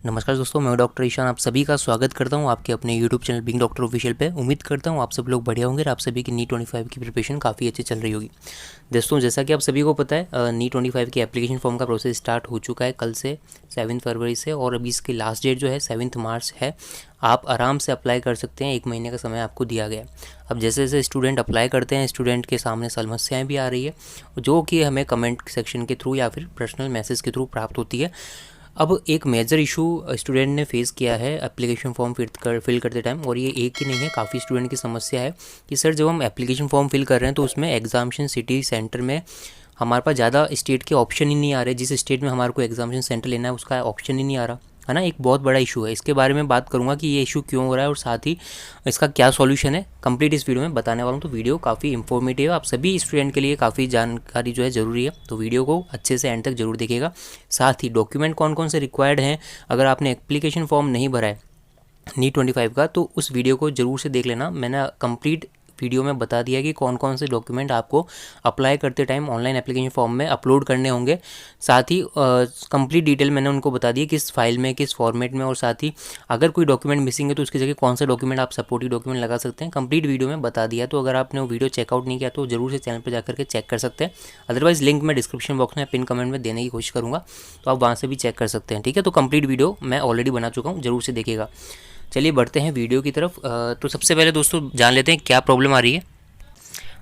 नमस्कार दोस्तों, मैं डॉक्टर ईशान आप सभी का स्वागत करता हूं आपके अपने YouTube channel Bing doctor official पे। उम्मीद करता हूं आप सब लोग बढ़िया होंगे और आप सभी की नीट 25 की प्रिपरेशन काफ़ी अच्छी चल रही होगी। दोस्तों, जैसा कि आप सभी को पता है, नीट 25 की एप्लीकेशन फॉर्म का प्रोसेस स्टार्ट हो चुका है कल से 7 फरवरी से, और अभी इसकी लास्ट डेट जो है 7 मार्च है। आप आराम से अप्लाई कर सकते हैं, 1 महीने का समय आपको दिया गया है। अब जैसे जैसे स्टूडेंट अप्लाई करते हैं, स्टूडेंट के सामने समस्याएं भी आ रही है, जो कि हमें कमेंट सेक्शन के थ्रू या फिर पर्सनल मैसेज के थ्रू प्राप्त होती है। अब एक मेजर इशू स्टूडेंट ने फेस किया है एप्लीकेशन फॉर्म फिल करते टाइम, और ये एक ही नहीं है, काफ़ी स्टूडेंट की समस्या है कि सर जब हम एप्लीकेशन फॉर्म फिल कर रहे हैं तो उसमें एग्जामिनेशन सिटी सेंटर में हमारे पास ज़्यादा स्टेट के ऑप्शन ही नहीं आ रहे। जिस स्टेट में हमारे को एग्जामिनेशन सेंटर लेना है उसका ऑप्शन ही नहीं आ रहा है ना। एक बहुत बड़ा इशू है, इसके बारे में बात करूंगा कि ये इशू क्यों हो रहा है और साथ ही इसका क्या सॉल्यूशन है, कंप्लीट इस वीडियो में बताने वाला हूँ। तो वीडियो काफ़ी इंफॉर्मेटिव है, आप सभी स्टूडेंट के लिए काफ़ी जानकारी जो है ज़रूरी है, तो वीडियो को अच्छे से एंड तक जरूर देखिएगा। साथ ही डॉक्यूमेंट कौन कौन से रिक्वायर्ड हैं, अगर आपने एप्लीकेशन फॉर्म नहीं भरा है नीट 25 का तो उस वीडियो को ज़रूर से देख लेना। मैंने कंप्लीट वीडियो में बता दिया कि कौन कौन से डॉक्यूमेंट आपको अप्लाई करते टाइम ऑनलाइन एप्लीकेशन फॉर्म में अपलोड करने होंगे। साथ ही कंप्लीट डिटेल मैंने उनको बता दी किस फाइल में, किस फॉर्मेट में, और साथ ही अगर कोई डॉक्यूमेंट मिसिंग है तो उसकी जगह कौन सा डॉक्यूमेंट आप सपोर्टिव डॉक्यूमेंट लगा सकते हैं। कंप्लीट वीडियो में बता दिया, तो अगर आपने वो वीडियो चेकआउट नहीं किया तो जरूर से चैनल पर जाकर के चेक कर सकते हैं। अदरवाइज लिंक मैं डिस्क्रिप्शन बॉक्स में पिन कमेंट में देने की कोशिश करूँगा, तो आप वहाँ से भी चेक कर सकते हैं। ठीक है, तो कंप्लीट वीडियो मैं ऑलरेडी बना चुका हूँ, जरूर से देखिएगा। चलिए बढ़ते हैं वीडियो की तरफ। तो सबसे पहले दोस्तों जान लेते हैं क्या प्रॉब्लम आ रही है।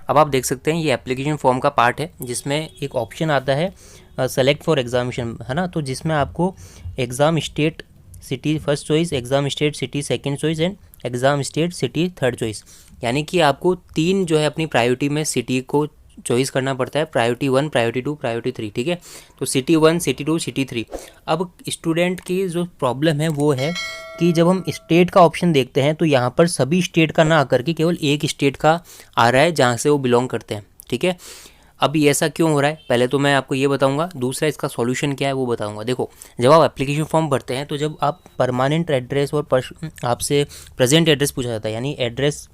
अब आप देख सकते हैं ये एप्लीकेशन फॉर्म का पार्ट है, जिसमें एक ऑप्शन आता है सेलेक्ट फॉर एग्जामिनेशन, है ना। तो जिसमें आपको exam state city first choice, exam state city second choice and exam state city third choice, यानी कि आपको 3 जो है अपनी प्रायोरिटी में सिटी को चॉइस करना पड़ता है। Priority 1, priority 2, priority 3। ठीक है, तो सिटी 1, सिटी 2, सिटी 3। अब स्टूडेंट की जो प्रॉब्लम है वो है कि जब हम स्टेट का ऑप्शन देखते हैं तो यहाँ पर सभी स्टेट का ना आकर के केवल एक स्टेट का आ रहा है जहाँ से वो बिलोंग करते हैं। ठीक है, अब ये ऐसा क्यों हो रहा है पहले तो मैं आपको ये बताऊंगा, दूसरा इसका सॉल्यूशन क्या है वो बताऊंगा। देखो, जब आप एप्लीकेशन फॉर्म भरते हैं तो जब आप परमानेंट एड्रेस और आपसे प्रेजेंट एड्रेस पूछा जाता है, यानी एड्रेस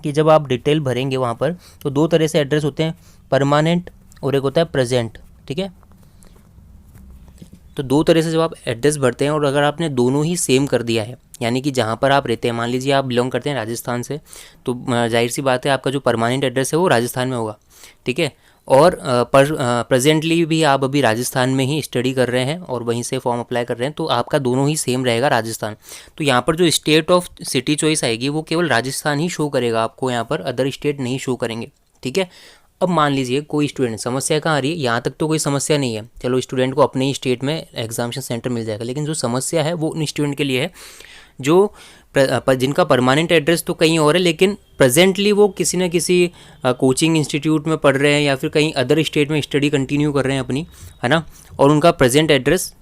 कि जब आप डिटेल भरेंगे वहाँ पर तो 2 तरह से एड्रेस होते हैं, परमानेंट और एक होता है प्रेजेंट। ठीक है, तो 2 तरह से जब आप एड्रेस भरते हैं और अगर आपने दोनों ही सेम कर दिया है, यानी कि जहाँ पर आप रहते हैं, मान लीजिए आप बिलोंग करते हैं राजस्थान से, तो जाहिर सी बात है आपका जो परमानेंट एड्रेस है वो राजस्थान में होगा। ठीक है, और प्रेजेंटली भी आप अभी राजस्थान में ही स्टडी कर रहे हैं और वहीं से फॉर्म अप्लाई कर रहे हैं, तो आपका दोनों ही सेम रहेगा राजस्थान। तो यहाँ पर जो स्टेट ऑफ सिटी चॉइस आएगी वो केवल राजस्थान ही शो करेगा आपको, यहाँ पर अदर स्टेट नहीं शो करेंगे। ठीक है, अब मान लीजिए कोई स्टूडेंट, समस्या कहाँ आ रही है, यहाँ तक तो कोई समस्या नहीं है, चलो स्टूडेंट को अपने ही स्टेट में एग्जामिनेशन सेंटर मिल जाएगा, लेकिन जो समस्या है वो उन स्टूडेंट के लिए है जो जिनका परमानेंट एड्रेस तो कहीं और है, लेकिन प्रेजेंटली वो किसी न किसी कोचिंग इंस्टीट्यूट में पढ़ रहे हैं या फिर कहीं अदर स्टेट में स्टडी कंटिन्यू कर रहे हैं अपनी, है ना, और उनका प्रेजेंट एड्रेस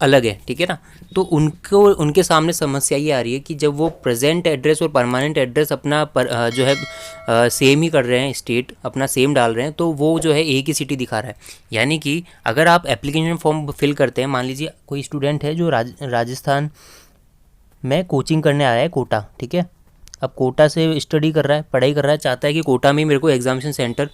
अलग है। ठीक है ना, तो उनके सामने समस्या ये आ रही है कि जब वो प्रेजेंट एड्रेस और परमानेंट एड्रेस अपना जो है सेम ही कर रहे हैं, स्टेट अपना सेम डाल रहे हैं, तो वो जो है एक ही सिटी दिखा रहा है। यानी कि अगर आप एप्लीकेशन फॉर्म फिल करते हैं, मान लीजिए कोई स्टूडेंट है जो राजस्थान में कोचिंग करने आया है कोटा। ठीक है, अब कोटा से स्टडी कर रहा है, पढ़ाई कर रहा है, चाहता है कि कोटा में मेरे को एग्जामिनेशन सेंटर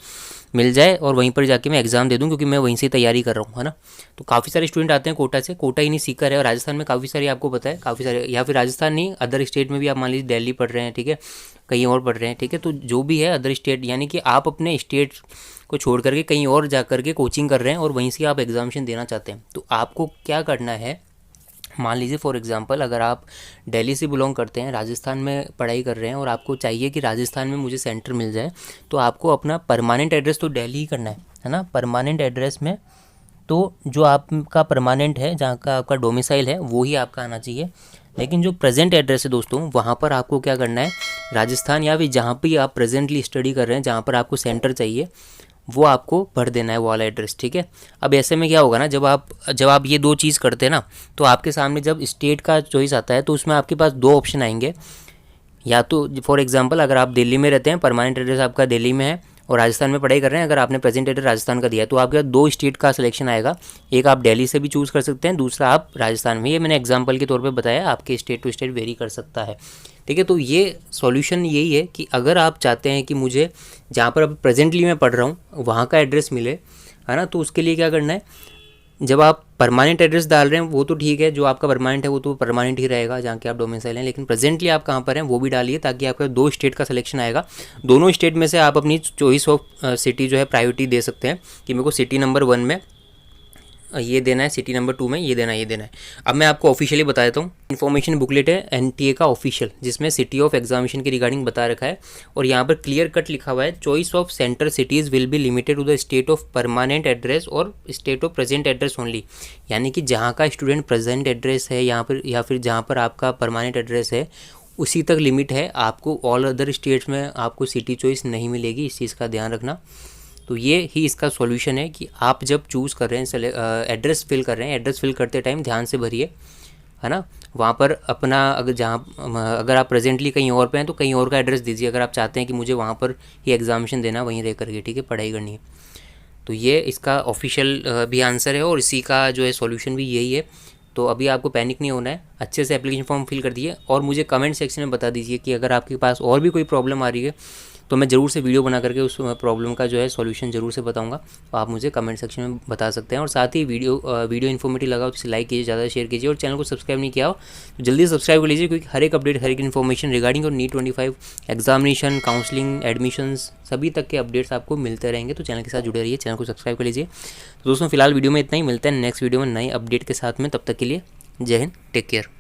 मिल जाए और वहीं पर जाके मैं एग्ज़ाम दे दूं क्योंकि मैं वहीं से तैयारी कर रहा हूँ, है ना। तो काफ़ी सारे स्टूडेंट आते हैं कोटा से, कोटा ही नहीं सीकर है, और राजस्थान में काफ़ी सारे आपको पता है काफ़ी सारे, या फिर राजस्थान नहीं अदर स्टेट में भी आप मान लीजिए दिल्ली पढ़ रहे हैं, ठीक है, कहीं और पढ़ रहे हैं। ठीक है, तो जो भी है अदर स्टेट, यानी कि आप अपने स्टेट को छोड़ करके कहीं और जा करके कोचिंग कर रहे हैं और वहीं से आप एग्जामिनेशन देना चाहते हैं, तो आपको क्या करना है। मान लीजिए फॉर एग्जांपल अगर आप दिल्ली से बिलोंग करते हैं, राजस्थान में पढ़ाई कर रहे हैं और आपको चाहिए कि राजस्थान में मुझे सेंटर मिल जाए, तो आपको अपना परमानेंट एड्रेस तो दिल्ली ही करना है ना। परमानेंट एड्रेस में तो जो आपका परमानेंट है, जहाँ का आपका डोमिसाइल है, वो ही आपका आना चाहिए। लेकिन जो प्रेजेंट एड्रेस है दोस्तों, वहाँ पर आपको क्या करना है, राजस्थान या फिर जहाँ पर आप प्रेजेंटली स्टडी कर रहे हैं, जहाँ पर आपको सेंटर चाहिए, वो आपको भर देना है वो वाला एड्रेस। ठीक है, अब ऐसे में क्या होगा ना, जब आप ये 2 चीज़ करते हैं ना, तो आपके सामने जब स्टेट का चॉइस आता है तो उसमें आपके पास 2 ऑप्शन आएंगे। या तो फॉर एग्जांपल अगर आप दिल्ली में रहते हैं, परमानेंट एड्रेस आपका दिल्ली में है और राजस्थान में पढ़ाई कर रहे हैं, अगर आपने प्रेजेंट एड्रेस राजस्थान का दिया है तो आपके 2 स्टेट का सिलेक्शन आएगा। एक आप दिल्ली से भी चूज़ कर सकते हैं, दूसरा आप राजस्थान में। ये मैंने एग्जाम्पल के तौर पर बताया, आपके स्टेट टू स्टेट वेरी कर सकता है। ठीक है, तो ये सॉल्यूशन यही है कि अगर आप चाहते हैं कि मुझे जहाँ पर अब प्रेजेंटली मैं पढ़ रहा हूँ वहाँ का एड्रेस मिले, है ना, तो उसके लिए क्या करना है, जब आप परमानेंट एड्रेस डाल रहे हैं वो तो ठीक है, जो आपका परमानेंट है वो तो परमानेंट ही रहेगा जहाँ के आप डोमिसाइल हैं, लेकिन प्रेजेंटली आप कहाँ पर हैं वो भी डालिए, ताकि आपका 2 स्टेट का सिलेक्शन आएगा। दोनों स्टेट में से आप अपनी चॉइस ऑफ सिटी जो है प्रायोरिटी दे सकते हैं कि मेरे को सिटी नंबर 1 में ये देना है, सिटी नंबर 2 में ये देना है, ये देना है। अब मैं आपको ऑफिशियली बता देता हूँ। इन्फॉर्मेशन बुकलेट है एनटीए का ऑफिशियल, जिसमें सिटी ऑफ एग्जामिनेशन के रिगार्डिंग बता रखा है, और यहाँ पर क्लियर कट लिखा हुआ है, choice of centre cities will be limited to the state of permanent address और state of present address only. यानी कि जहाँ का स्टूडेंट प्रेजेंट एड्रेस है यहाँ पर, या फिर जहाँ पर आपका परमानेंट एड्रेस है, उसी तक लिमिट है। आपको ऑल अदर स्टेट्स में आपको सिटी चॉइस नहीं मिलेगी, इस चीज़ का ध्यान रखना। तो ये ही इसका सॉल्यूशन है कि आप जब चूज़ कर रहे हैं, एड्रेस फिल कर रहे हैं, एड्रेस फिल करते टाइम ध्यान से भरिए, है ना। वहाँ पर अपना अगर आप प्रेजेंटली कहीं और पे हैं तो कहीं और का एड्रेस दीजिए, अगर आप चाहते हैं कि मुझे वहाँ पर ही एग्जामिनेशन देना, वहीं रह करके, ठीक है, पढ़ाई करनी है। तो ये इसका ऑफिशियल भी आंसर है, और इसी का जो है सॉल्यूशन भी यही है। तो अभी आपको पैनिक नहीं होना है, अच्छे से एप्लीकेशन फॉर्म फिल कर दिए, और मुझे कमेंट सेक्शन में बता दीजिए कि अगर आपके पास और भी कोई प्रॉब्लम आ रही है तो मैं ज़रूर से वीडियो बना करके उस प्रॉब्लम का जो है सॉल्यूशन ज़रूर से बताऊंगा। तो आप मुझे कमेंट सेक्शन में बता सकते हैं। और साथ ही वीडियो इन्फॉर्मेटिव लगा तो इसे लाइक कीजिए, ज़्यादा शेयर कीजिए, और चैनल को सब्सक्राइब नहीं किया हो तो जल्दी सब्सक्राइब कर लीजिए, क्योंकि हर एक अपडेट, हर एक इन्फॉर्मेशन रिगार्डिंग और नीट 25 एग्जामिनेशन, काउंसलिंग, एडमिशन्स सभी तक के अपडेट्स आपको मिलते रहेंगे। तो चैनल के साथ जुड़े रहिए, चैनल को सब्सक्राइब कर लीजिए। तो दोस्तों फिलहाल वीडियो में इतना ही, मिलता है नेक्स्ट वीडियो में नए अपडेट के साथ में। तब तक के लिए जय हिंद, टेक केयर।